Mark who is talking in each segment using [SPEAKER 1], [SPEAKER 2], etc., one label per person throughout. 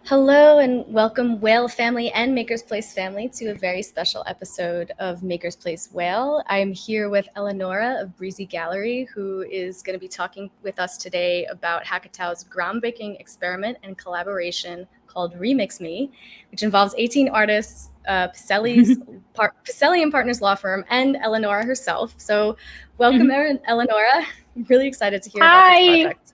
[SPEAKER 1] Hello and welcome Whale family and Makersplace family to a very special episode of Makersplace Whale. I'm here with Eleanora of Breezy Gallery, who is going to be talking with us today about Hackatao's groundbreaking experiment and collaboration called Remix Me, which involves 18 artists, Pacelli and Partners law firm, and Eleanora herself. So welcome, Eleanora. I'm really excited to hear about this project.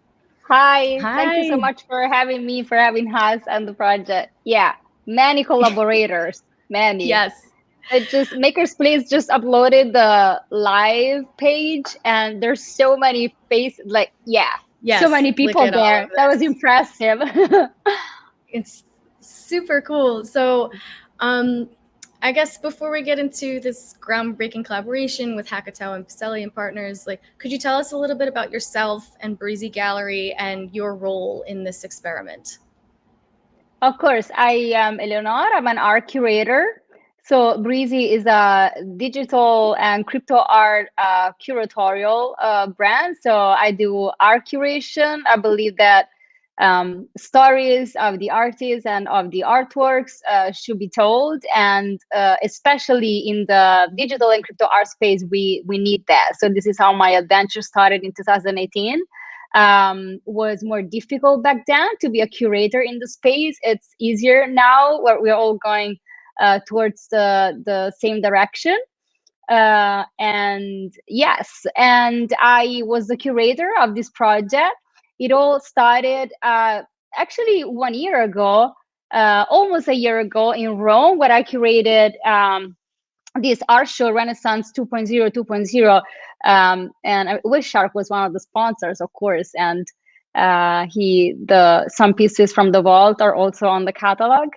[SPEAKER 2] Hi, thank you so much for having me, for having us on the project. Yeah, many collaborators, many.
[SPEAKER 1] Yes.
[SPEAKER 2] Makerspace just uploaded the live page and there's so many faces, so many people there. That was impressive.
[SPEAKER 1] It's super cool. So I guess before we get into this groundbreaking collaboration with Hackatao and Pacelli and Partners, could you tell us a little bit about yourself and Breezy Gallery and your role in this experiment?
[SPEAKER 2] Of course, I am Eleanora. I'm an art curator. So Breezy is a digital and crypto art curatorial brand. So I do art curation. I believe that stories of the artists and of the artworks should be told, and especially in the digital and crypto art space, we need that. So this is how my adventure started in 2018. Was more difficult back then to be a curator in the space. It's easier now, where we're all going towards the same direction. And yes, and I was the curator of this project. It all started actually 1 year ago, almost a year ago in Rome, where I curated this art show, Renaissance 2.0. And Wish Shark was one of the sponsors, of course. And some pieces from the vault are also on the catalog.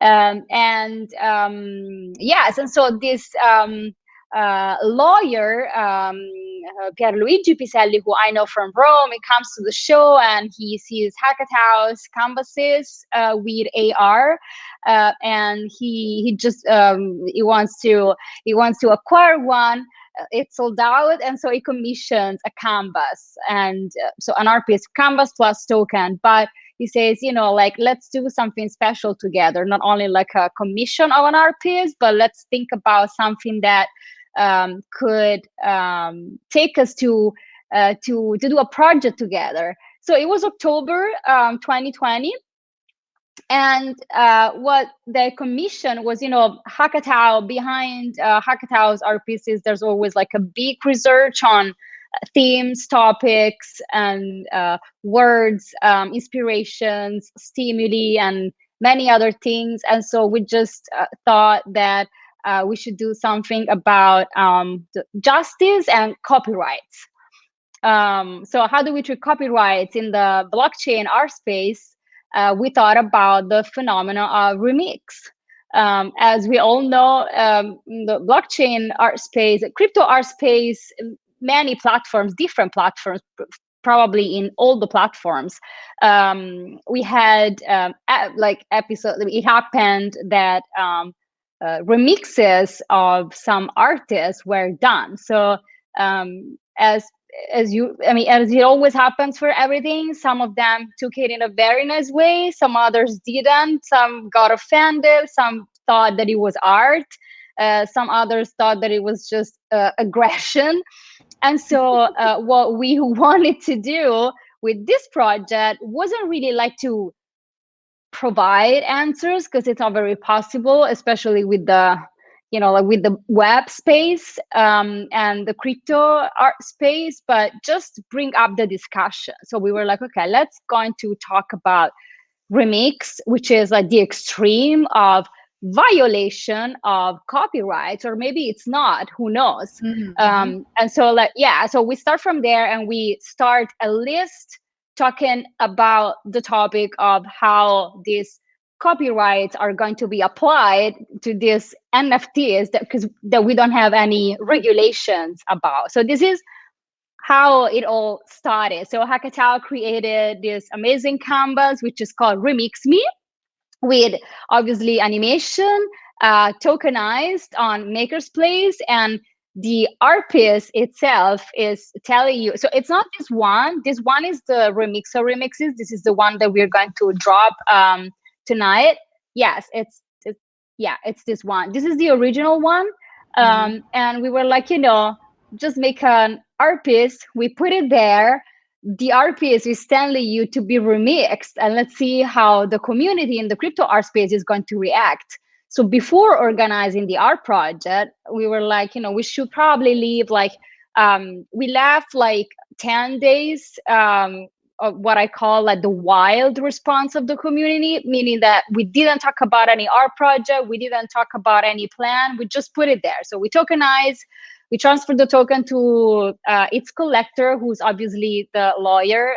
[SPEAKER 2] Yes, and so this lawyer, Pierluigi Piselli, who I know from Rome, he comes to the show and he sees Hackatao's canvases with AR, and he wants to acquire one. It's sold out, and so he commissions a canvas, and so an art piece, canvas plus token. But he says, let's do something special together, not only like a commission of an art piece, but let's think about something that could take us to do a project together. So it was October 2020. And what the commission was, Hackatao, behind Hackatao's art pieces, there's always like a big research on themes, topics, and words, inspirations, stimuli, and many other things. And so we just thought that we should do something about justice and copyrights. So how do we treat copyrights in the blockchain art space? We thought about the phenomena of remix. As we all know, the blockchain art space, crypto art space, many platforms, different platforms, probably in all the platforms. We had episodes, it happened that remixes of some artists were done. So as it always happens for everything, some of them took it in a very nice way, some others didn't, some got offended, some thought that it was art, some others thought that it was just aggression. And so what we wanted to do with this project wasn't really like to provide answers, because it's not very possible, especially with the with the web space and the crypto art space, but just bring up the discussion. So we were like, okay, let's going to talk about remix, which is like the extreme of violation of copyrights, or maybe it's not, who knows. And so so we start from there, and we start a list talking about the topic of how these copyrights are going to be applied to these NFTs that we don't have any regulations about. So this is how it all started. So Hackatao created this amazing canvas, which is called Remix Me, with obviously animation, tokenized on Makerspace, and the art piece itself is telling you. So it's not this one. This one is the remixer remixes. This is the one that we're going to drop tonight. Yes, it's this one. This is the original one. And we were like, just make an art piece. We put it there. The art piece is telling you to be remixed, and let's see how the community in the crypto art space is going to react. So before organizing the art project, we were like, we should probably leave like, we left like 10 days of what I call like the wild response of the community, meaning that we didn't talk about any art project, we didn't talk about any plan, we just put it there. So we tokenized, we transferred the token to its collector, who's obviously the lawyer,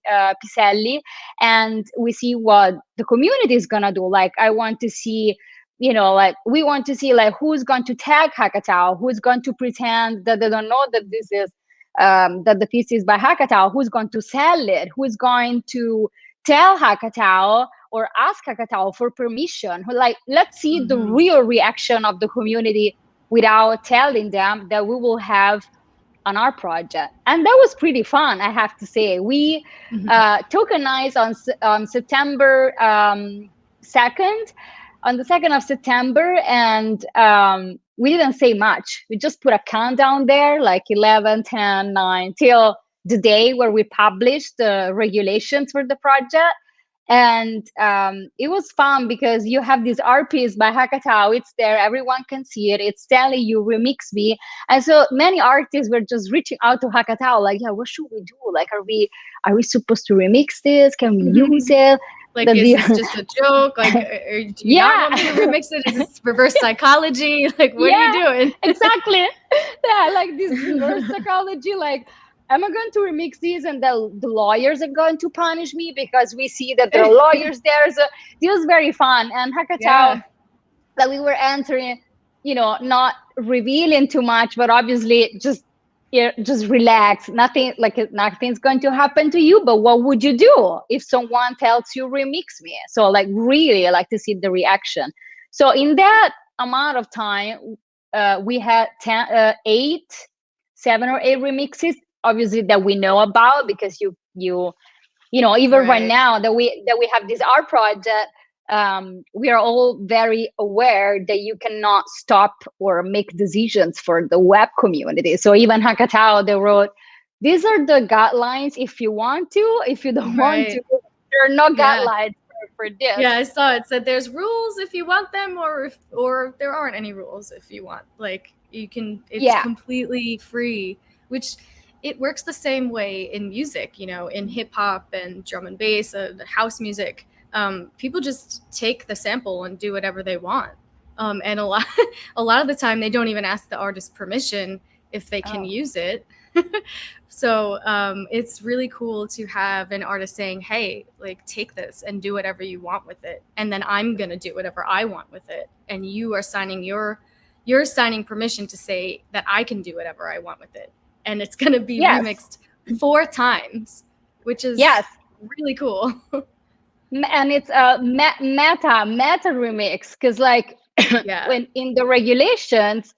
[SPEAKER 2] Piselli, and we see what the community is gonna do. Like, I want to see, like, we want to see like who's going to tag Hackatao, who's going to pretend that they don't know that this is that the piece is by Hackatao, who's going to sell it, who's going to tell Hackatao or ask Hackatao for permission. Like, let's see the real reaction of the community without telling them that we will have an art project. And that was pretty fun, I have to say. We tokenized on September 2nd, on the 2nd of September, and we didn't say much. We just put a countdown there, like 11, 10, 9, till the day where we published the regulations for the project. And it was fun because you have this art piece by Hackatao. It's there, everyone can see it. It's telling you remix me. And so many artists were just reaching out to Hackatao, like, yeah, what should we do? Like, are we supposed to remix this? Can we use it?
[SPEAKER 1] Like, is this just a joke? Like, do you not want me to remix it? Is this reverse psychology? Like, what are you doing?
[SPEAKER 2] Exactly. Yeah, like this reverse psychology, like, am I going to remix these and the lawyers are going to punish me because we see that there are lawyers there? So it was very fun. And Hackatao, that we were answering, not revealing too much, but obviously just relax. Nothing's going to happen to you. But what would you do if someone tells you remix me? So like, really, I like to see the reaction. So in that amount of time, we had 7 or 8 remixes, obviously, that we know about, because even right now that we have this art project, we are all very aware that you cannot stop or make decisions for the web community. So even Hackatao, they wrote, these are the guidelines if you want to. If you don't want to, there are no guidelines for this.
[SPEAKER 1] Yeah, I saw it said there's rules if you want them, or there aren't any rules if you want. Like, you can, it's completely free, which it works the same way in music, in hip hop and drum and bass and house music. People just take the sample and do whatever they want. And a lot of the time they don't even ask the artist permission if they can use it. So it's really cool to have an artist saying, hey, like, take this and do whatever you want with it. And then I'm going to do whatever I want with it. And you are signing you're signing permission to say that I can do whatever I want with it. And it's going to be remixed 4 times, which is really cool.
[SPEAKER 2] And it's a meta remix, because like when in the regulations,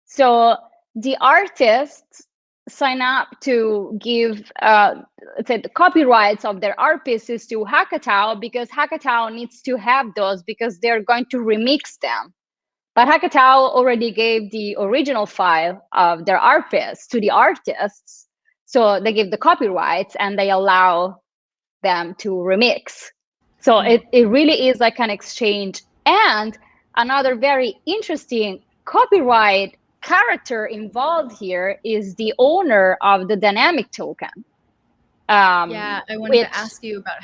[SPEAKER 2] so the artists sign up to give let's say the copyrights of their art pieces to Hackatao, because Hackatao needs to have those because they're going to remix them. But Hackatao already gave the original file of their art piece to the artists. So they give the copyrights and they allow them to remix. So it really is like an exchange. And another very interesting copyright character involved here is the owner of the dynamic token.
[SPEAKER 1] I wanted to ask you about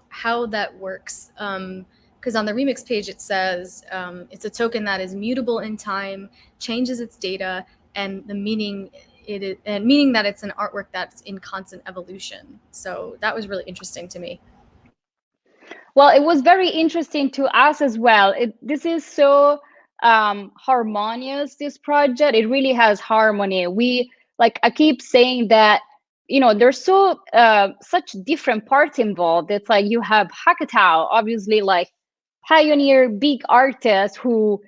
[SPEAKER 1] how that works. Because on the remix page, it says it's a token that is mutable in time, changes its data, and meaning that it's an artwork that's in constant evolution. So that was really interesting to me.
[SPEAKER 2] Well, it was very interesting to us as well. This is so harmonious, this project. It really has harmony. I keep saying that, there's such different parts involved. It's like you have Hackatao, obviously, like pioneer, big artist who,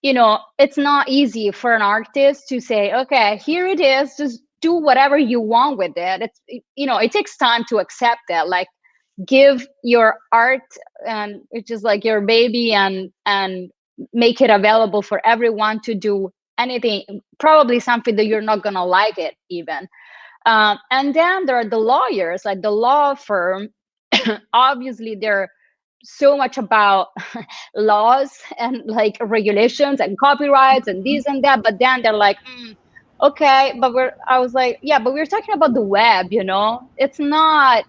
[SPEAKER 2] it's not easy for an artist to say, okay, here it is, just do whatever you want with it. It takes time to accept that. Like, give your art, and which is like your baby, and make it available for everyone to do anything, probably something that you're not gonna like it even. And then there are the lawyers, like the law firm. Obviously, they're so much about laws and like regulations and copyrights and this and that, but then they're like, okay, but I was like, yeah, but we're talking about the web, you know, it's not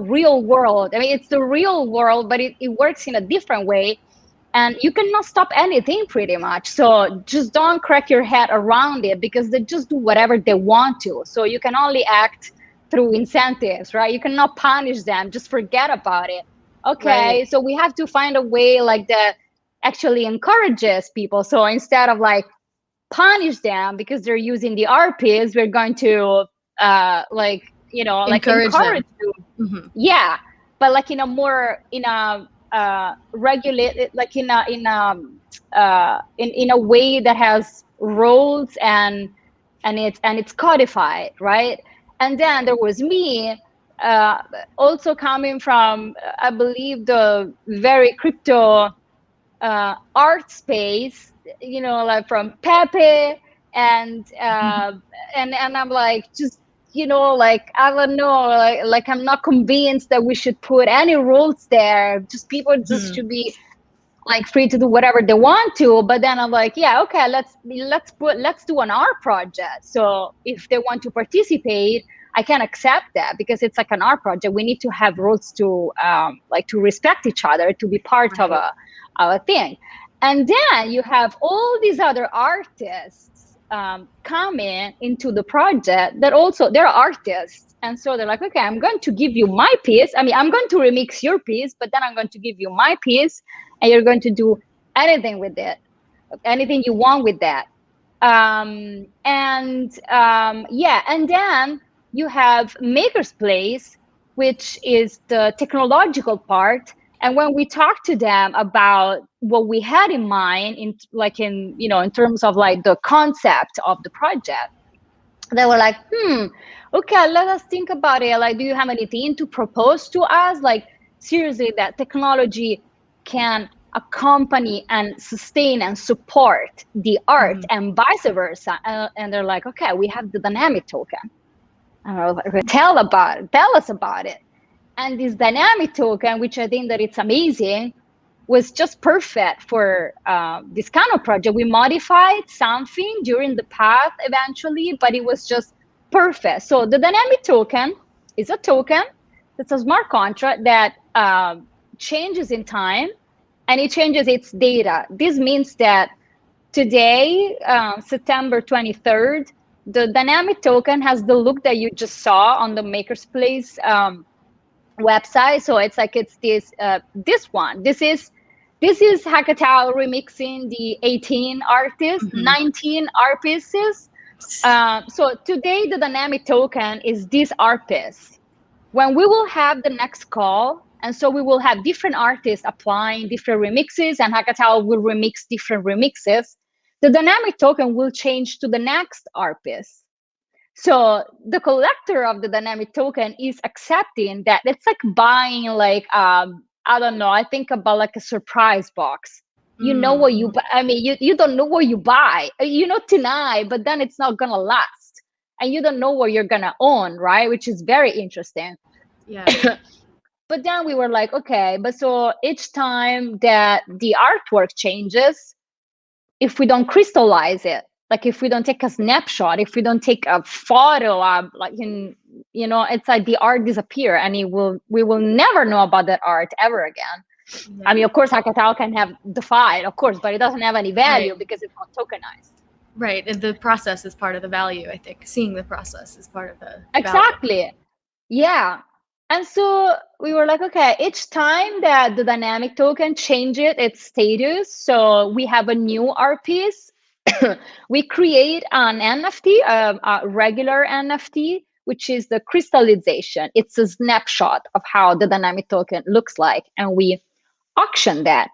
[SPEAKER 2] real world. I mean, it's the real world, but it works in a different way, and you cannot stop anything pretty much. So just don't crack your head around it, because they just do whatever they want to. So you can only act through incentives, right? You cannot punish them, just forget about it. Okay,
[SPEAKER 1] Right.
[SPEAKER 2] so we have to find a way like that actually encourages people. So instead of like punish them because they're using the RPs, we're going to like, you know, like
[SPEAKER 1] Encourage
[SPEAKER 2] encourage
[SPEAKER 1] them.
[SPEAKER 2] you. Yeah, but like in a more, in a regulated, like in a way that has rules, and it's codified, right? And then there was me, also coming from, I believe, the very crypto art space, you know, like from Pepe, and and I'm like, just, you know, like, I don't know, like I'm not convinced that we should put any rules there. Just people just should be like free to do whatever they want to. But then I'm like, yeah, okay, let's do an art project. So if they want to participate, I can accept that, because it's like an art project. We need to have rules to like to respect each other, to be part of a thing. And then you have all these other artists coming into the project that also they're artists, and so they're like, okay, I'm going to give you my piece. I mean, I'm going to remix your piece, but then I'm going to give you my piece, and you're going to do anything with it, anything you want with that. Yeah, and then you have Makerspace, which is the technological part. And when we talked to them about what we had in mind, in like in, you know, in terms of like the concept of the project, they were like, okay, let us think about it. Like, do you have anything to propose to us? Like, seriously, that technology can accompany and sustain and support the art, and vice versa. And they're like, okay, we have the dynamic token. And I was like, tell us about it. And this dynamic token, which I think that it's amazing, was just perfect for this kind of project. We modified something during the path eventually, but it was just perfect. So the dynamic token is a token that's a smart contract that changes in time, and it changes its data. This means that today, September 23rd, the dynamic token has the look that you just saw on the Makerspace website. So it's like, it's this one. This is Hackatao remixing the 18 artists, 19 art pieces. So today the dynamic token is this art piece. When we will have the next call, and so we will have different artists applying different remixes, and Hackatao will remix different remixes, the dynamic token will change to the next art piece. So the collector of the dynamic token is accepting that. It's like buying, like, I don't know, I think about like a surprise box. You know what you buy. I mean, you don't know what you buy. You know tonight, but then it's not gonna last, and you don't know what you're gonna own, right? Which is very interesting.
[SPEAKER 1] Yeah.
[SPEAKER 2] But then we were like, okay, but so each time that the artwork changes, if we don't crystallize it, like if we don't take a snapshot, if we don't take a photo of, like, in, you know, it's like the art disappear, and we will never know about that art ever again.
[SPEAKER 1] Yeah.
[SPEAKER 2] I mean, of course, Hackatao can have the file, of course, but it doesn't have any value because it's not tokenized.
[SPEAKER 1] Right. And the process is part of the value, I think. Seeing the process is part of the
[SPEAKER 2] exactly
[SPEAKER 1] value.
[SPEAKER 2] Yeah. And so we were like, okay, each time that the dynamic token changes its status, so we have a new art piece, we create an NFT, a regular NFT, which is the crystallization. It's a snapshot of how the dynamic token looks like, and we auction that.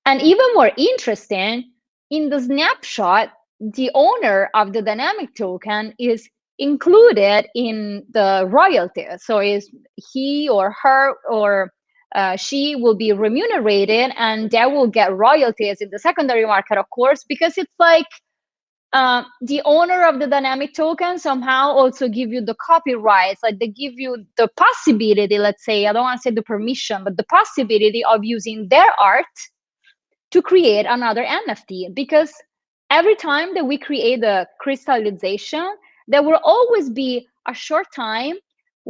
[SPEAKER 2] And even more interesting, in the snapshot, the owner of the dynamic token is included in the royalties. So is he or her or she will be remunerated, and they will get royalties in the secondary market, of course, because it's like the owner of the dynamic token somehow also give you the copyrights, like they give you the possibility, let's say, I don't want to say the permission, but the possibility of using their art to create another NFT. Because every time that we create a crystallization, there will always be a short time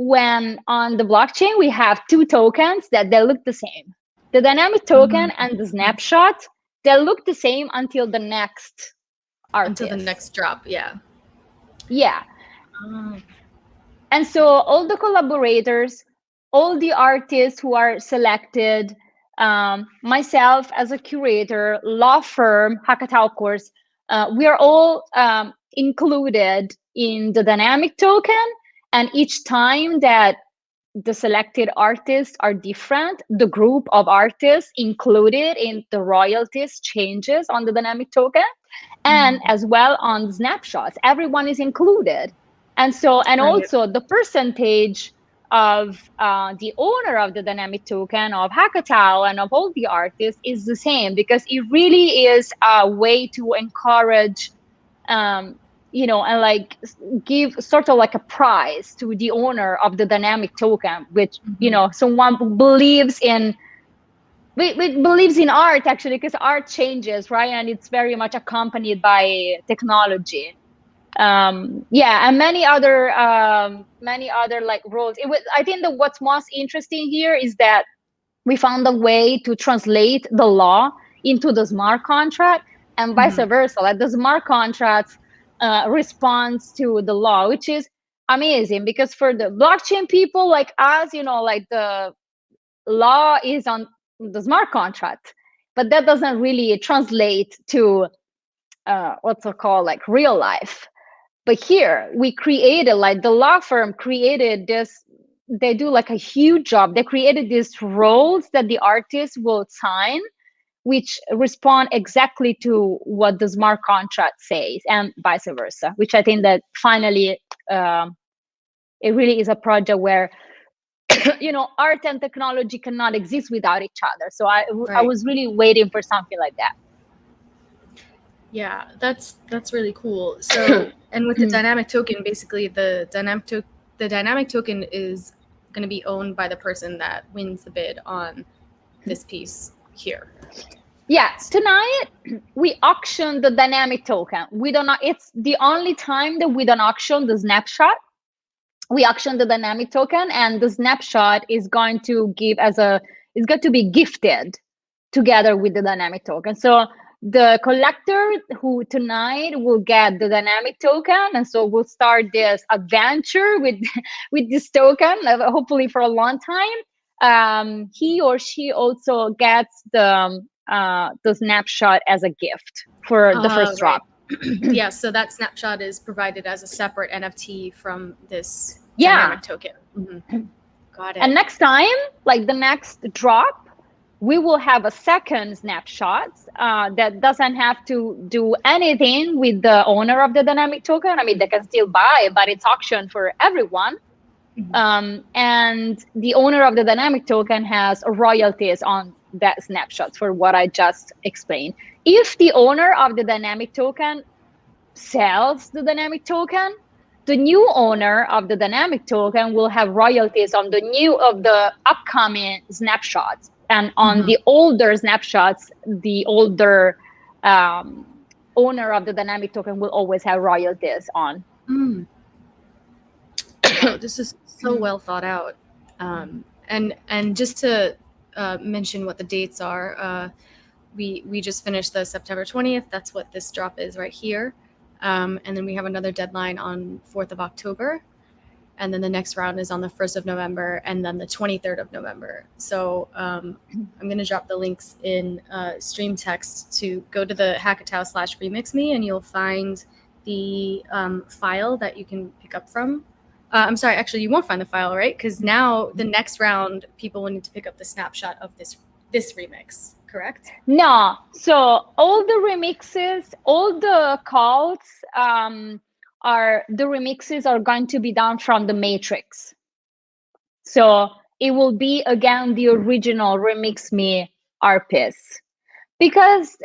[SPEAKER 2] when on the blockchain we have two tokens that they look the same. The dynamic token and the snapshot, they look the same until the next artist.
[SPEAKER 1] Until the next drop, yeah.
[SPEAKER 2] Yeah. And so all the collaborators, all the artists who are selected, myself as a curator, law firm, Hackatao, of course, we are all included in the dynamic token. And each time that the selected artists are different, the group of artists included in the royalties changes on the dynamic token, and as well on snapshots, everyone is included. And so, and also the percentage of the owner of the dynamic token, of Hackatao, and of all the artists is the same, because it really is a way to encourage you know, and like give sort of like a prize to the owner of the dynamic token, which, you know, someone believes in, believes in art, actually, because art changes, right? And it's very much accompanied by technology. Yeah, and many other like roles. I think that what's most interesting here is that we found a way to translate the law into the smart contract, and vice versa. Like the smart contracts responds to the law, which is amazing, because for the blockchain people like us, you know, like the law is on the smart contract, but that doesn't really translate to what's it called, like real life. But here we created, like the law firm created this, they do like a huge job. They created these roles that the artist will sign, which respond exactly to what the smart contract says, and vice versa, which I think that finally it really is a project where you know, art and technology cannot exist without each other. So I was really waiting for something like that.
[SPEAKER 1] Yeah, that's really cool. So, and with the dynamic token, basically the dynamic token is going to be owned by the person that wins the bid on this piece here.
[SPEAKER 2] Yeah, tonight we auction the dynamic token. We don't know, it's the only time that we don't auction the snapshot. We auction the dynamic token, and the snapshot is going to give as a, it's going to be gifted together with the dynamic token. So the collector who tonight will get the dynamic token, and so we'll start this adventure with this token, hopefully for a long time. He or she also gets the snapshot as a gift for the first drop.
[SPEAKER 1] Yeah, so that snapshot is provided as a separate NFT from this dynamic token. Got it.
[SPEAKER 2] And next time, like the next drop, we will have a second snapshot that doesn't have to do anything with the owner of the dynamic token. I mean, they can still buy it, but it's auctioned for everyone. And the owner of the dynamic token has royalties on that snapshot for what I just explained. If the owner of the dynamic token sells the dynamic token, the new owner of the dynamic token will have royalties on the upcoming snapshots, and on the older snapshots, the older owner of the dynamic token will always have royalties on.
[SPEAKER 1] Wow, this is so well thought out. And just to mention what the dates are, we just finished the September 20th. That's what this drop is right here. And then we have another deadline on 4th of October. And then the next round is on the 1st of November, and then the 23rd of November. So I'm going to drop the links in stream text to go to the Hackatao/remixme, and you'll find the file that you can pick up from. I'm sorry, actually, you won't find the file, right? Because now the next round, people will need to pick up the snapshot of this remix, correct?
[SPEAKER 2] No. So all the remixes, all the calls the remixes are going to be done from the matrix. So it will be again the original Remix Me art piece. Because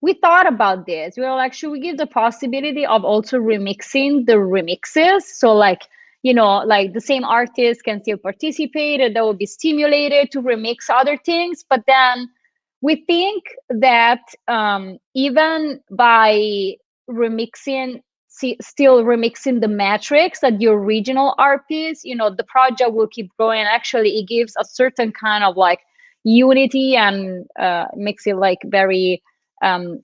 [SPEAKER 2] we thought about this. We were like, should we give the possibility of also remixing the remixes? So like, like the same artist can still participate and they will be stimulated to remix other things. But then we think that even by remixing, still remixing the metrics that the original art piece, the project will keep growing. Actually, it gives a certain kind of like unity and makes it like very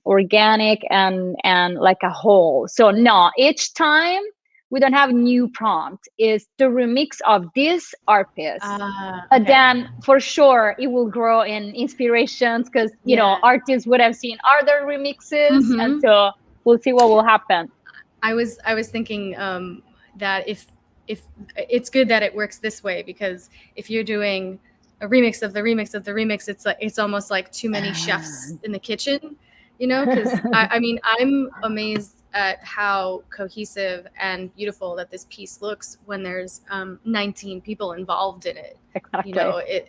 [SPEAKER 2] organic and like a whole. So no, each time we don't have new prompt, is the remix of this art piece. But then for sure it will grow in inspirations because artists would have seen other remixes, and so we'll see what will happen.
[SPEAKER 1] I was thinking that if it's good that it works this way, because if you're doing a remix of the remix of the remix, it's almost like too many chefs in the kitchen, because I mean, I'm amazed at how cohesive and beautiful that this piece looks when there's 19 people involved in it.
[SPEAKER 2] Exactly.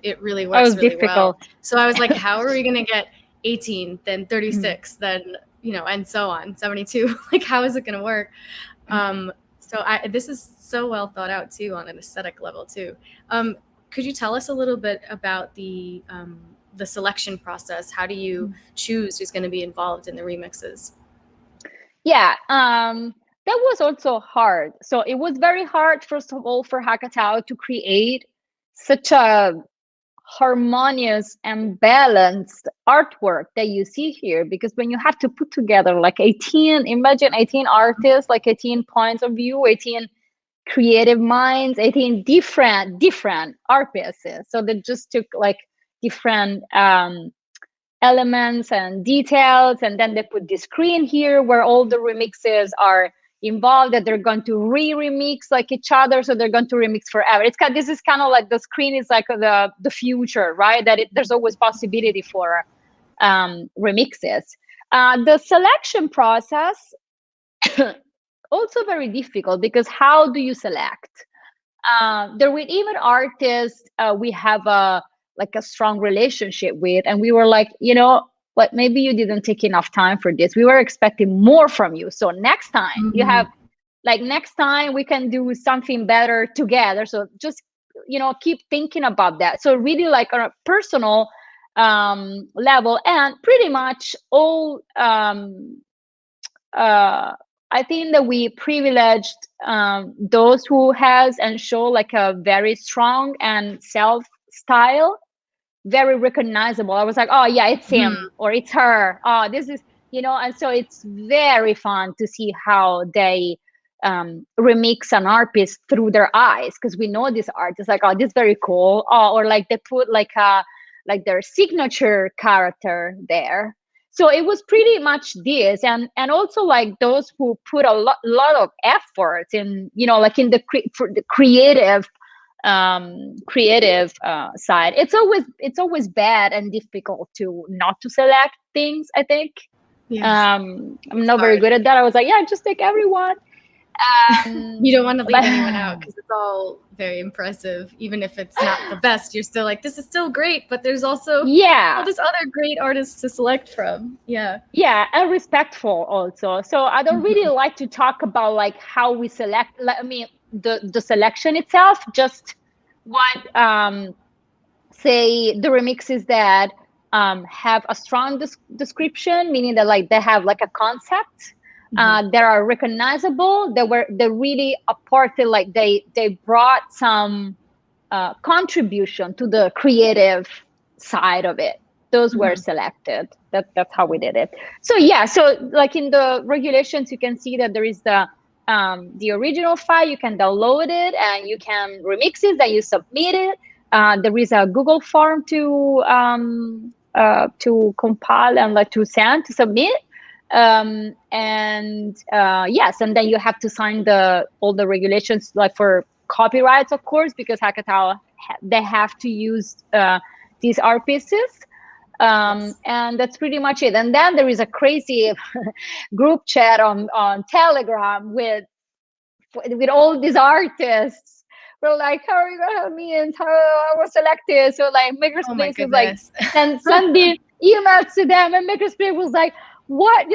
[SPEAKER 1] It really works really
[SPEAKER 2] difficult.
[SPEAKER 1] well. So I was like, how are we going to get 18, then 36, then and so on, 72? Like, how is it going to work? So this is so well thought out too on an aesthetic level too. Could you tell us a little bit about the selection process? How do you choose who's going to be involved in the remixes?
[SPEAKER 2] Yeah, that was also hard. So it was very hard, first of all, for Hackatao to create such a harmonious and balanced artwork that you see here, because when you have to put together like 18, imagine 18 artists, like 18 points of view, 18 creative minds, 18 different art pieces. So they just took like different elements and details, and then they put the screen here where all the remixes are involved, that they're going to remix like each other, so they're going to remix forever. This is kind of like the screen is like the future, right? That there's always possibility for remixes. The selection process also very difficult, because how do you select? There were even artists we have a strong relationship with, and we were like, what, maybe you didn't take enough time for this. We were expecting more from you. So next time you have, next time we can do something better together. So just, keep thinking about that. So really like on a personal level, and pretty much all, I think that we privileged those who has and show like a very strong and self style, very recognizable. I was like, oh yeah, it's him or it's her. Oh, this is, and so it's very fun to see how they remix an art piece through their eyes, because we know this artist, like, oh, this is very cool. Oh, or like they put like their signature character there. So it was pretty much this, and also like those who put a lot of effort in, like in the creative side. It's always bad and difficult to not to select things, I think. I'm not very good at that. I was like, yeah, just take everyone.
[SPEAKER 1] You don't want to leave anyone out, because it's all very impressive. Even if it's not the best, you're still like, this is still great, but there's also all this other great artists to select from. Yeah,
[SPEAKER 2] and respectful also. So I don't really like to talk about like how we select. I mean, the selection itself, just what say the remixes that have a strong description, meaning that like they have like a concept. That are recognizable, they really apported, like they brought some contribution to the creative side of it. Those were selected. That's how we did it. So yeah, so like in the regulations, you can see that there is the original file. You can download it and you can remix it, then you submit it. There is a Google form to compile and like to submit. Yes, and then you have to sign all the regulations, like for copyrights, of course, because Hackatao, they have to use these art pieces. And that's pretty much it. And then there is a crazy group chat on Telegram with all these artists. We're like, how are you gonna help me? And how I was selected. So like
[SPEAKER 1] Oh my
[SPEAKER 2] Makerspace was like
[SPEAKER 1] goodness.
[SPEAKER 2] sending emails to them, and Makerspace was like, what?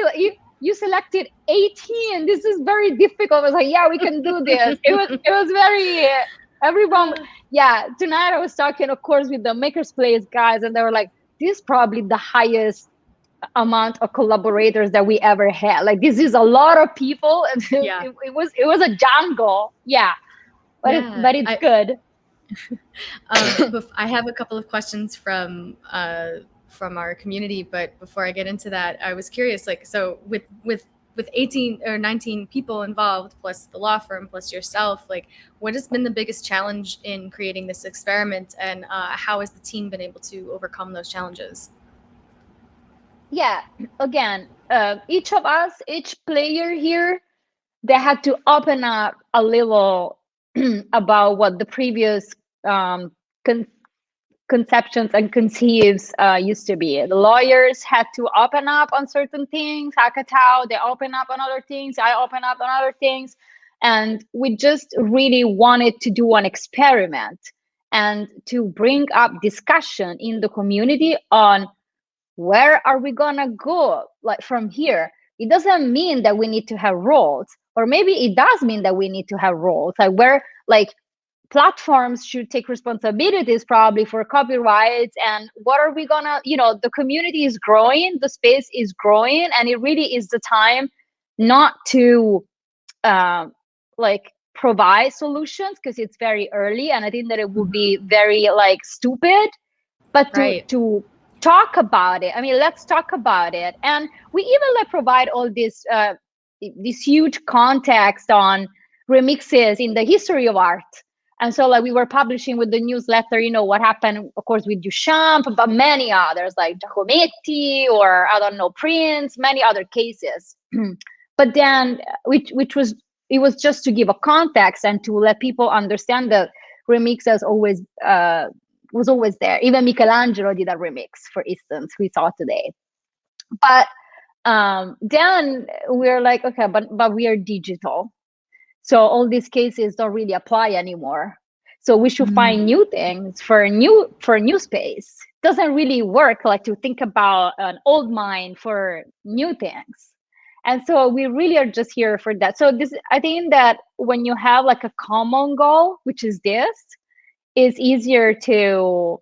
[SPEAKER 2] You selected 18. This is very difficult. I was like, yeah, we can do this. It was very everyone. Yeah, tonight I was talking, of course, with the Makerspace guys, and they were like, this is probably the highest amount of collaborators that we ever had. Like, this is a lot of people, and
[SPEAKER 1] Yeah.
[SPEAKER 2] it was a jungle. Yeah, but it's good.
[SPEAKER 1] I have a couple of questions from our community, but before I get into that, I was curious, like, so with 18 or 19 people involved, plus the law firm, plus yourself, like, what has been the biggest challenge in creating this experiment, and how has the team been able to overcome those challenges?
[SPEAKER 2] Yeah, again, each of us, each player here, they had to open up a little about what the previous conceptions and conceives used to be. The lawyers had to open up on certain things. Hackatao, they open up on other things. I open up on other things. And we just really wanted to do an experiment and to bring up discussion in the community on where are we gonna go, like, from here. It doesn't mean that we need to have roles, or maybe it does mean that we need to have roles, like where, like, platforms should take responsibilities probably for copyrights, and what are we gonna, the community is growing, the space is growing, and it really is the time not to like provide solutions, because it's very early, and I think that it would be very like stupid, but to talk about it. I mean, let's talk about it. And we even like provide all this huge context on remixes in the history of art. And so like we were publishing with the newsletter, what happened, of course, with Duchamp, but many others like Giacometti, or I don't know, Prince, many other cases. But then it was just to give a context and to let people understand that remixes always was always there. Even Michelangelo did a remix, for instance, we saw today. But then we're like, okay, but we are digital, so all these cases don't really apply anymore. So we should find new things for a new space. Doesn't really work like to think about an old mine for new things. And so we really are just here for that. So I think that when you have like a common goal, which is this, it's easier to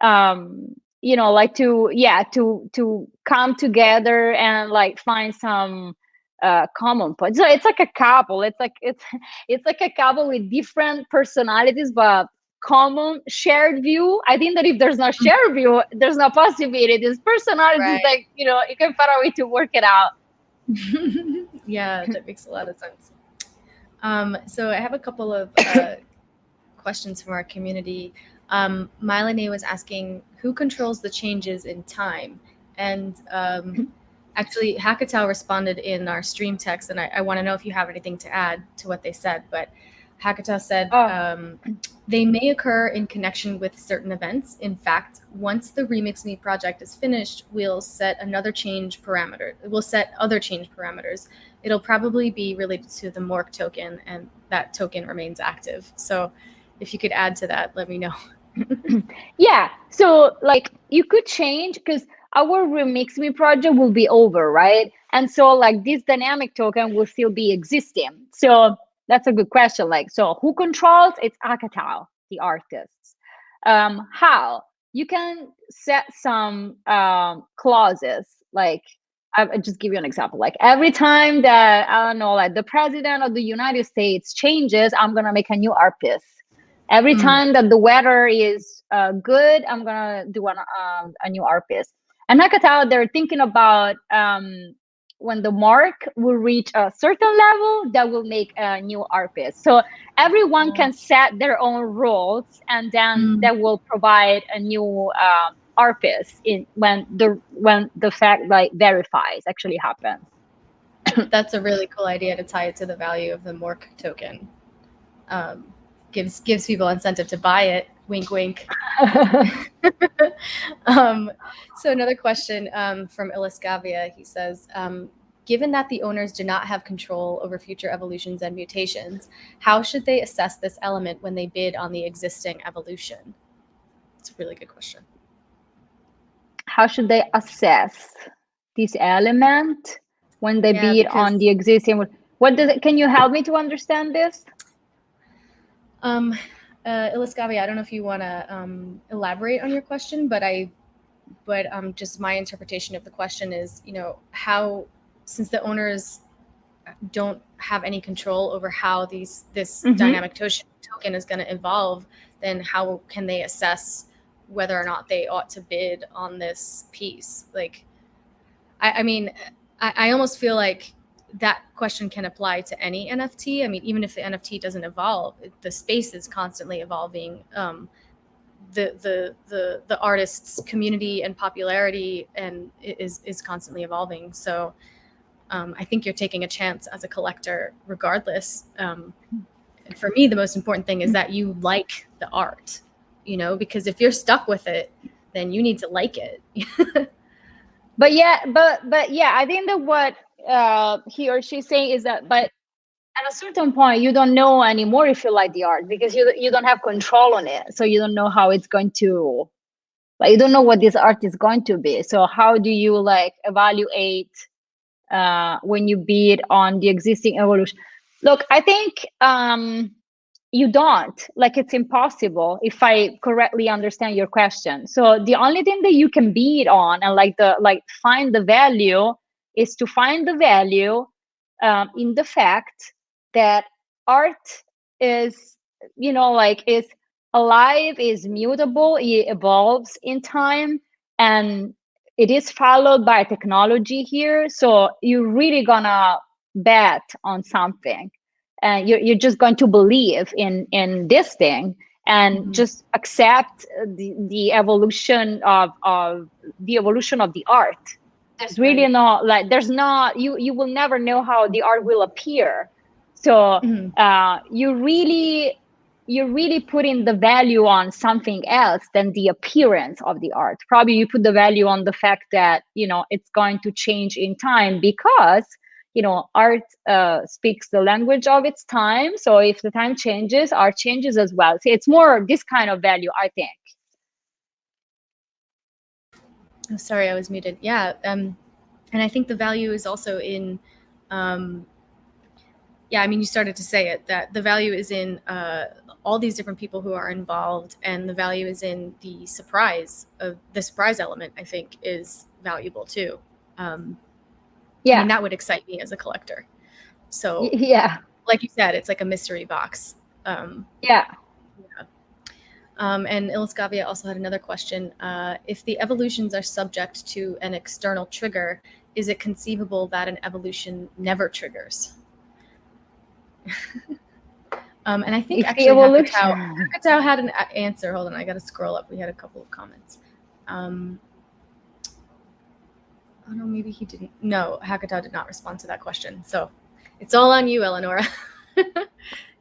[SPEAKER 2] like to come together and like find some common points. So it's like a couple. It's like a couple with different personalities, but common shared view. I think that if there's no shared view, there's no possibility. This personalities, like, you can find a way to work it out.
[SPEAKER 1] Yeah, that makes a lot of sense. So I have a couple of questions from our community. Mylene was asking, who controls the changes in time? And actually, Hackatao responded in our stream text, and I want to know if you have anything to add to what they said. But Hackatao said, they may occur in connection with certain events. In fact, once the Remix Me project is finished, we'll set other change parameters. It'll probably be related to the Mork token, and that token remains active. So if you could add to that, let me know.
[SPEAKER 2] Yeah, so like you could change, because our Remix Me project will be over, right? And so like this dynamic token will still be existing. So that's a good question. Like, so who controls? It's Hackatao, the artists. How? You can set some clauses. Like, I'll just give you an example. Like, every time that, I don't know, like the president of the United States changes, I'm gonna make a new art piece. Every time that the weather is good, I'm gonna do a new art piece. And Hackatao, they're thinking about when the mark will reach a certain level, that will make a new art piece. So everyone can set their own rules, and then that will provide a new art piece when the fact like verifies actually happens.
[SPEAKER 1] That's a really cool idea to tie it to the value of the Mork token. Gives people incentive to buy it. Wink, wink. So another question from Iliscavia, he says, given that the owners do not have control over future evolutions and mutations, how should they assess this element when they bid on the existing evolution? It's a really good question.
[SPEAKER 2] How should they assess this element when they bid on the existing? What does it? Can you help me to understand this?
[SPEAKER 1] Iliscavia, I don't know if you want to elaborate on your question, but just my interpretation of the question is, how, since the owners don't have any control over how this dynamic token is going to evolve, then how can they assess whether or not they ought to bid on this piece? Like, I almost feel like that question can apply to any NFT. I mean, even if the NFT doesn't evolve, the space is constantly evolving. The artist's community and popularity is constantly evolving. So I think you're taking a chance as a collector regardless. And for me, the most important thing is that you like the art, because if you're stuck with it, then you need to like it.
[SPEAKER 2] But yeah, I think that what he or she's saying is that, but at a certain point, you don't know anymore if you like the art, because you don't have control on it. So you don't know how it's going to, like, you don't know what this art is going to be. So how do you evaluate when you bid on the existing evolution? Look, I think you don't, it's impossible, if I correctly understand your question. So the only thing that you can bid on and find the value is to find the value in the fact that art is, is alive, is mutable, it evolves in time, and it is followed by technology here. So you're really gonna bet on something, and you're just going to believe in this thing and just accept the evolution of the art. There's really you will never know how the art will appear. So you really putting the value on something else than the appearance of the art. Probably you put the value on the fact that it's going to change in time, because art speaks the language of its time. So if the time changes, art changes as well. So it's more this kind of value, I think.
[SPEAKER 1] Oh, sorry, I was muted. Yeah. And I think the value is also in, you started to say it, that the value is in all these different people who are involved, and the value is in the surprise element, I think, is valuable too. I mean, that would excite me as a collector. So
[SPEAKER 2] yeah,
[SPEAKER 1] like you said, it's like a mystery box. And Iliscavia also had another question. If the evolutions are subject to an external trigger, is it conceivable that an evolution never triggers? And I think actually Hackatao had an answer. Hold on, I got to scroll up. We had a couple of comments. Oh no, maybe he didn't. No, Hackatao did not respond to that question. So it's all on you, Eleanora.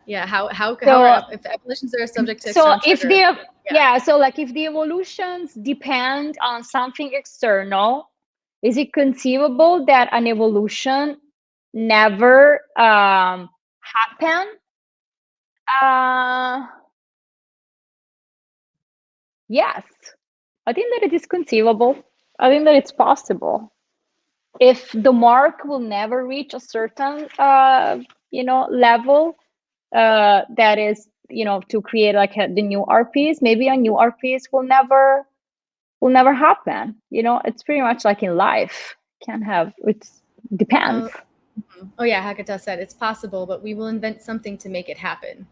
[SPEAKER 1] Yeah, how if evolutions are subject to
[SPEAKER 2] so
[SPEAKER 1] if
[SPEAKER 2] the if the evolutions depend on something external, is it conceivable that an evolution never happen? Yes, I think that it is conceivable. I think that it's possible. If the mark will never reach a certain level, that is to create the new art piece, maybe a new art piece will never happen. It's pretty much like in life. It depends.
[SPEAKER 1] Oh yeah, Hackatao said it's possible, but we will invent something to make it happen.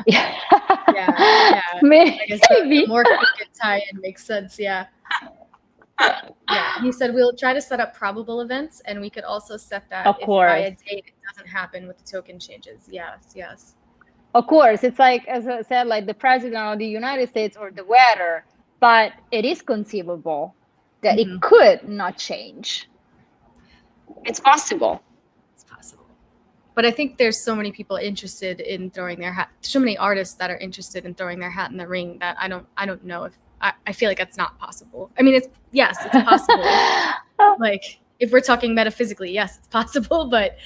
[SPEAKER 2] yeah.
[SPEAKER 1] I guess the more cricket tie-in makes sense. Yeah. He said we'll try to set up probable events, and we could also set that if by a date it doesn't happen with the token changes. Yes.
[SPEAKER 2] Of course, it's like, as I said, like the president of the United States or the weather, but it is conceivable that it could not change. It's possible.
[SPEAKER 1] But I think there's so many people interested in throwing their hat, so many artists that are interested in throwing their hat in the ring that I don't know if I feel like that's not possible. I mean, it's possible. Like if we're talking metaphysically, yes, it's possible, but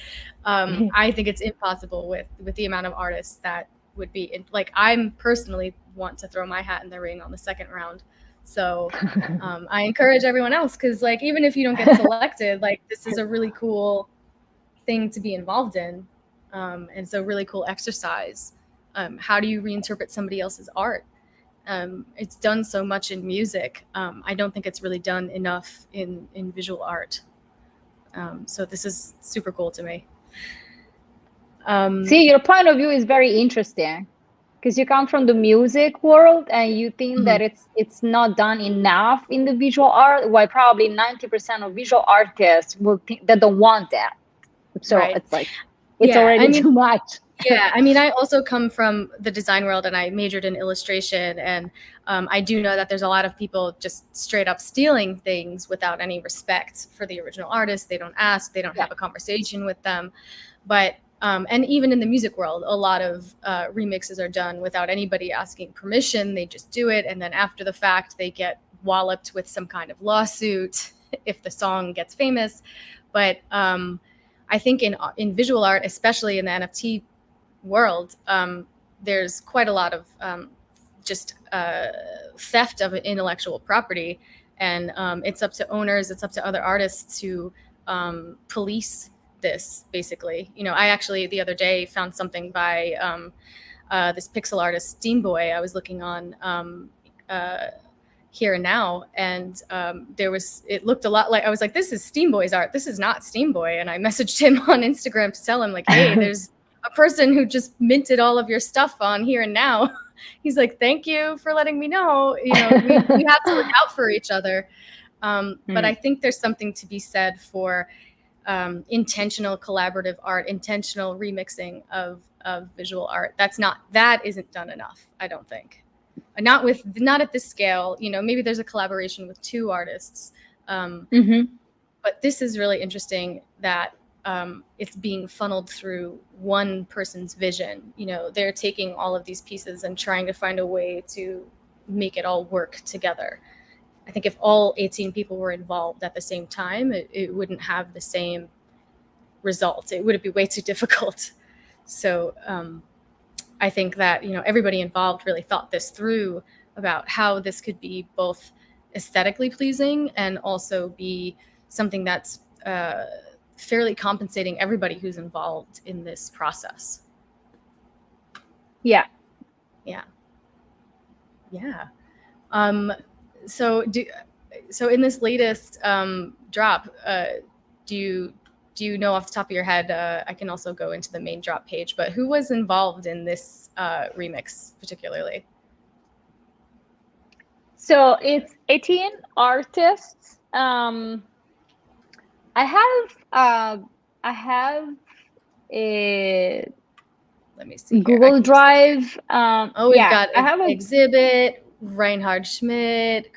[SPEAKER 1] I think it's impossible with the amount of artists that would be in, like, I'm personally want to throw my hat in the ring on the second round. So I encourage everyone else, because like even if you don't get selected, like this is a really cool thing to be involved in, and it's a really cool exercise. How do you reinterpret somebody else's art? It's done so much in music. I don't think it's really done enough in visual art. So this is super cool to me.
[SPEAKER 2] See, your point of view is very interesting, because you come from the music world and you think that it's not done enough in the visual art, while probably 90% of visual artists will think that don't want that. So it's like, it's already too much.
[SPEAKER 1] Yeah, I mean, I also come from the design world and I majored in illustration, and I do know that there's a lot of people just straight up stealing things without any respect for the original artist. They don't ask, they don't have a conversation with them. But and even in the music world, a lot of remixes are done without anybody asking permission. They just do it, and then after the fact, they get walloped with some kind of lawsuit if the song gets famous. But I think in visual art, especially in the NFT world, there's quite a lot of just theft of intellectual property, and it's up to owners, it's up to other artists to police this, basically. You know, I actually the other day found something by this pixel artist Steamboy. I was looking on Here and Now, and it looked a lot like, I was like, this is Steamboy's art, this is not Steamboy. And I messaged him on Instagram to tell him, like, hey, there's a person who just minted all of your stuff on Here and Now. He's like, thank you for letting me know. You know, we have to look out for each other. But I think there's something to be said for intentional collaborative art, intentional remixing of visual art. That isn't done enough, I don't think. Not at this scale. You know, maybe there's a collaboration with two artists. But this is really interesting that it's being funneled through one person's vision. You know, they're taking all of these pieces and trying to find a way to make it all work together. I think if all 18 people were involved at the same time, it wouldn't have the same result. It would be way too difficult. So I think that, you know, everybody involved really thought this through about how this could be both aesthetically pleasing and also be something that's fairly compensating everybody who's involved in this process.
[SPEAKER 2] Yeah.
[SPEAKER 1] So in this latest drop, do you know off the top of your head? I can also go into the main drop page, but who was involved in this remix particularly?
[SPEAKER 2] So it's 18 artists. I have a,
[SPEAKER 1] let me see,
[SPEAKER 2] Google Drive.
[SPEAKER 1] We've got I have Exhibit, Reinhard Schmidt,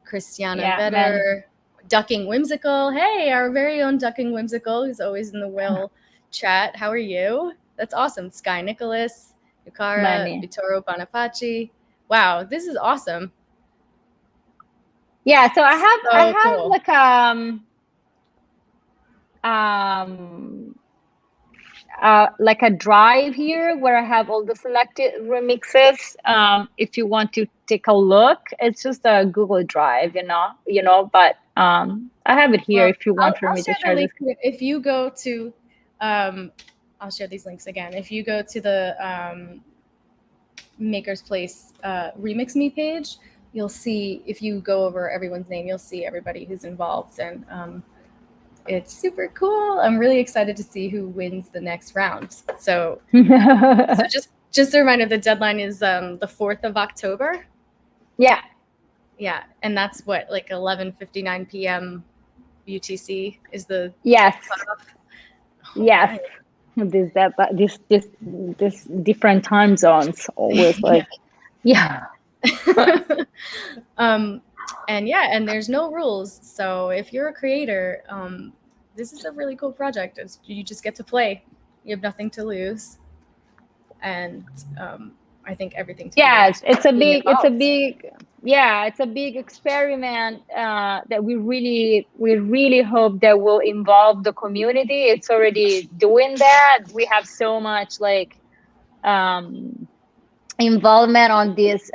[SPEAKER 1] Christiana Vetter, Ducking Whimsical. Hey, our very own Ducking Whimsical, who's always in the Will chat. How are you? That's awesome. Sky Nicholas, Yukara, Vittorio Bonifaci. Wow, this is awesome.
[SPEAKER 2] Yeah, so I have
[SPEAKER 1] cool.
[SPEAKER 2] Like like a drive here where I have all the selected remixes. If you want to take a look, it's just a Google Drive, you know. But I have it here if you want for me to share this.
[SPEAKER 1] If you go to, I'll share these links again. If you go to the Makersplace Remix Me page, you'll see, if you go over everyone's name, you'll see everybody who's involved, and it's super cool. I'm really excited to see who wins the next round. So, just a reminder, the deadline is the 4th of October.
[SPEAKER 2] Yeah,
[SPEAKER 1] and that's what, like 11:59 p.m. UTC is the cutoff.
[SPEAKER 2] Yes. This different time zones always like
[SPEAKER 1] and there's no rules. So if you're a creator, this is a really cool project. You just get to play. You have nothing to lose, and I think everything to
[SPEAKER 2] Yes,
[SPEAKER 1] gain.
[SPEAKER 2] it's a
[SPEAKER 1] Being
[SPEAKER 2] big,
[SPEAKER 1] involved.
[SPEAKER 2] it's a big experiment that we really hope that will involve the community. It's already doing that. We have so much like um, involvement on this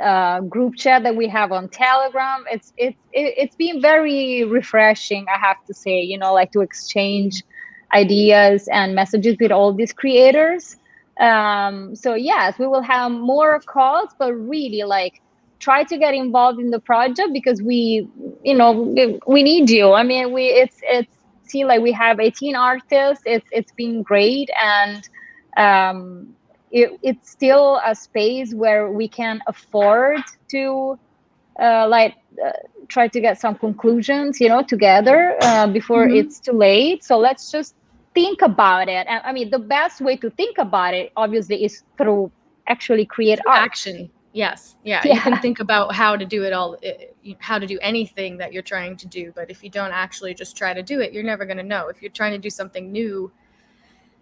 [SPEAKER 2] group chat that we have on Telegram. It's been very refreshing, I have to say. Like to exchange ideas and messages with all these creators. So yes, we will have more calls, but really like try to get involved in the project because we need you. I mean, it's see, like we have 18 artists. It's been great, and it's still a space where we can afford to like try to get some conclusions together before it's too late. So let's just think about it. And I mean, the best way to think about it obviously is through actually create
[SPEAKER 1] Through
[SPEAKER 2] art.
[SPEAKER 1] action. Yes. Yeah.
[SPEAKER 2] Yeah.
[SPEAKER 1] You can think about how to do it all, how to do anything that you're trying to do. But if you don't actually just try to do it, you're never going to know. If you're trying to do something new,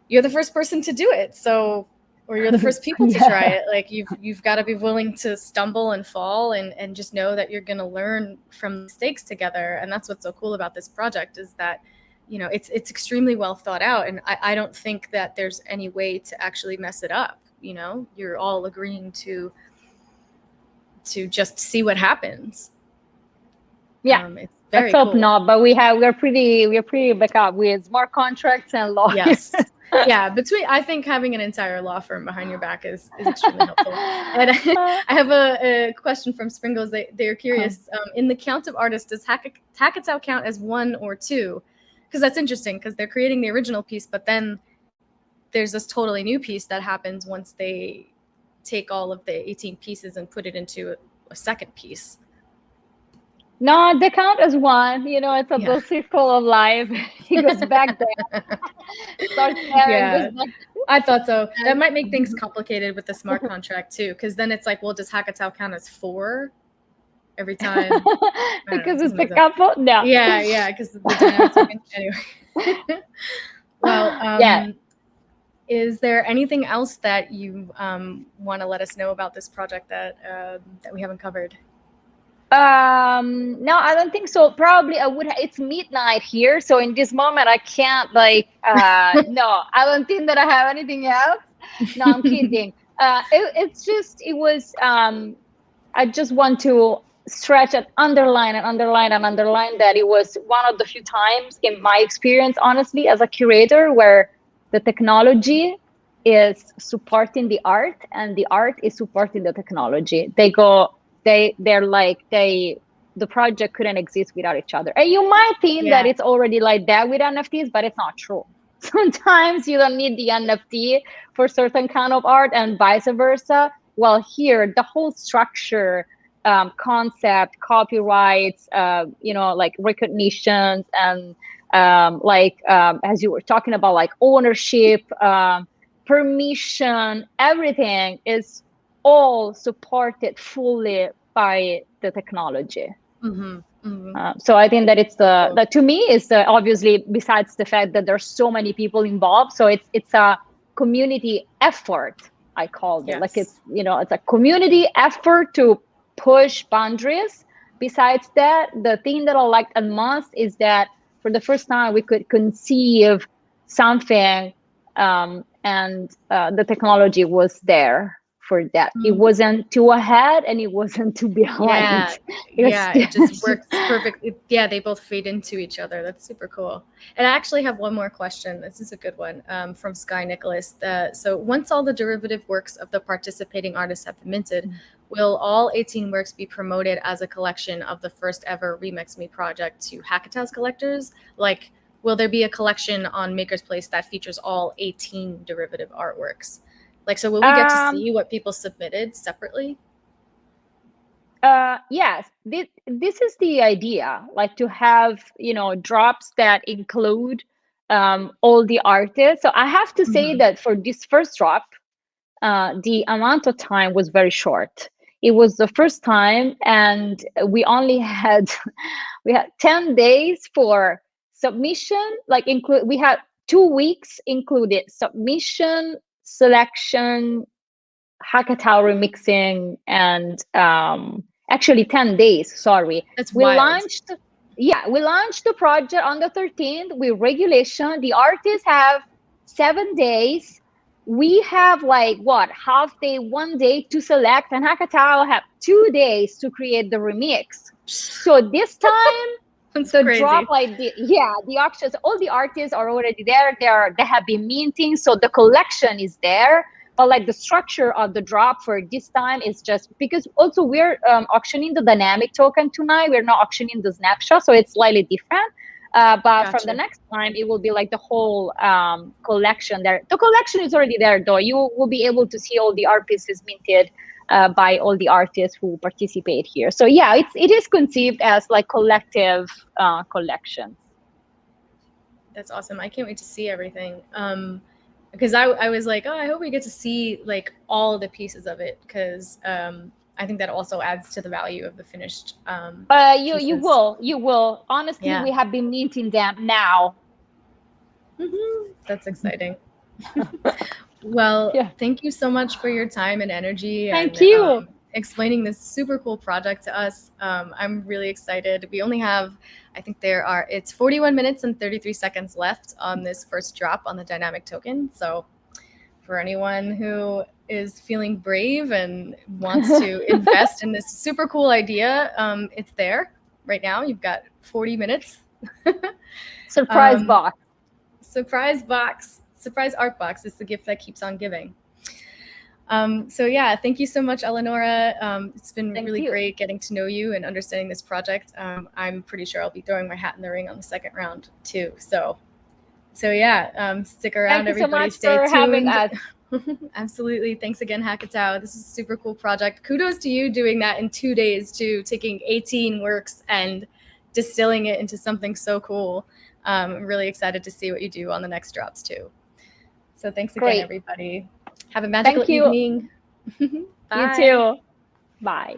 [SPEAKER 1] you're the first person to do it. So, or you're the first people to try it. Like you've got to be willing to stumble and fall and just know that you're going to learn from mistakes together. And that's what's so cool about this project is that, it's extremely well thought out. And I don't think that there's any way to actually mess it up. You're all agreeing to just see what happens.
[SPEAKER 2] Yeah.
[SPEAKER 1] It's very
[SPEAKER 2] Let's hope
[SPEAKER 1] cool.
[SPEAKER 2] not, but we're pretty back up with smart contracts and lawyers.
[SPEAKER 1] Yes. Yeah, I think having an entire law firm behind your back is extremely helpful. And I have a question from Springles. They're curious. In the count of artists, does Hackatao count as 1 or 2? Because that's interesting because they're creating the original piece, but then there's this totally new piece that happens once they take all of the 18 pieces and put it into a second piece.
[SPEAKER 2] No, they count as 1. It's the circle of life. He goes back there, starts there, and goes back.
[SPEAKER 1] I thought so. That might make things complicated with the smart contract too, because then it's like, well, does Hackatao count as 4 every time?
[SPEAKER 2] Because it's a couple? No.
[SPEAKER 1] Yeah, because the dynamics anyway. Well,
[SPEAKER 2] yeah.
[SPEAKER 1] Is there anything else that you want to let us know about this project that we haven't covered?
[SPEAKER 2] No, I don't think so. Probably I would. It's midnight here, so in this moment I can't no, I don't think that I have anything else. No, I'm kidding. It was. I just want to stretch and underline that it was one of the few times in my experience, honestly, as a curator, where the technology is supporting the art and the art is supporting the technology. The project couldn't exist without each other. And you might think that it's already like that with NFTs, but it's not true. Sometimes you don't need the NFT for certain kind of art and vice versa. Well, here, the whole structure, concept, copyrights, like recognitions and as you were talking about, like ownership, permission, everything is all supported fully by the technology. So I think that it's that to me is obviously, besides the fact that there's so many people involved, so it's a community effort, I call it. Like it's a community effort to push boundaries. Besides that, the thing that I liked the most is that for the first time we could conceive something and the technology was there for that. It wasn't too ahead and it wasn't too behind.
[SPEAKER 1] It just works perfectly. Yeah, they both feed into each other. That's super cool. And I actually have one more question. This is a good one from Sky Nicholas. So once all the derivative works of the participating artists have been minted, will all 18 works be promoted as a collection of the first ever Remix Me project to Hackatao's collectors? Like, will there be a collection on Makersplace that features all 18 derivative artworks? Like, so will we get to see what people submitted separately?
[SPEAKER 2] Yes, this is the idea, like to have, drops that include all the artists. So I have to say that for this first drop, the amount of time was very short. It was the first time, and we only had 10 days for submission. Like we had 2 weeks included submission, selection, Hackatao remixing, and actually 10 days, sorry.
[SPEAKER 1] That's
[SPEAKER 2] We
[SPEAKER 1] wild.
[SPEAKER 2] launched the project on the 13th with regulation. The artists have 7 days. We have like what, half day, 1 day to select, and Hackatao have 2 days to create the remix. So this time
[SPEAKER 1] That's
[SPEAKER 2] the
[SPEAKER 1] crazy.
[SPEAKER 2] drop, like the auctions, all the artists are already there. They have been minting, so the collection is there. But like the structure of the drop for this time is just because also we're auctioning the dynamic token tonight. We're not auctioning the snapshot, so it's slightly different. But from the next time, it will be like the whole collection there. The collection is already there, though. You will be able to see all the art pieces minted by all the artists who participate here. So yeah, it is conceived as like collective collections.
[SPEAKER 1] That's awesome. I can't wait to see everything. Because I was like, oh, I hope we get to see like all the pieces of it, because I think that also adds to the value of the finished.
[SPEAKER 2] You will. Honestly, we have been minting them now.
[SPEAKER 1] That's exciting. Well, thank you so much for your time and energy.
[SPEAKER 2] Thank you.
[SPEAKER 1] Explaining this super cool project to us. I'm really excited. We only have, I think it's 41 minutes and 33 seconds left on this first drop on the dynamic token. So for anyone who is feeling brave and wants to invest in this super cool idea, it's there right now. You've got 40 minutes.
[SPEAKER 2] Surprise box.
[SPEAKER 1] Surprise box. Surprise art box is the gift that keeps on giving. So yeah, thank you so much, Eleanora. It's been really great getting to know you and understanding this project. I'm pretty sure I'll be throwing my hat in the ring on the second round too. So yeah, stick around, everybody. Stay tuned.
[SPEAKER 2] Having us.
[SPEAKER 1] Absolutely. Thanks again, Hackatao. This is a super cool project. Kudos to you doing that in 2 days too, taking 18 works and distilling it into something so cool. I'm really excited to see what you do on the next drops too. So thanks again, everybody. Have a magical evening.
[SPEAKER 2] Bye. You too. Bye.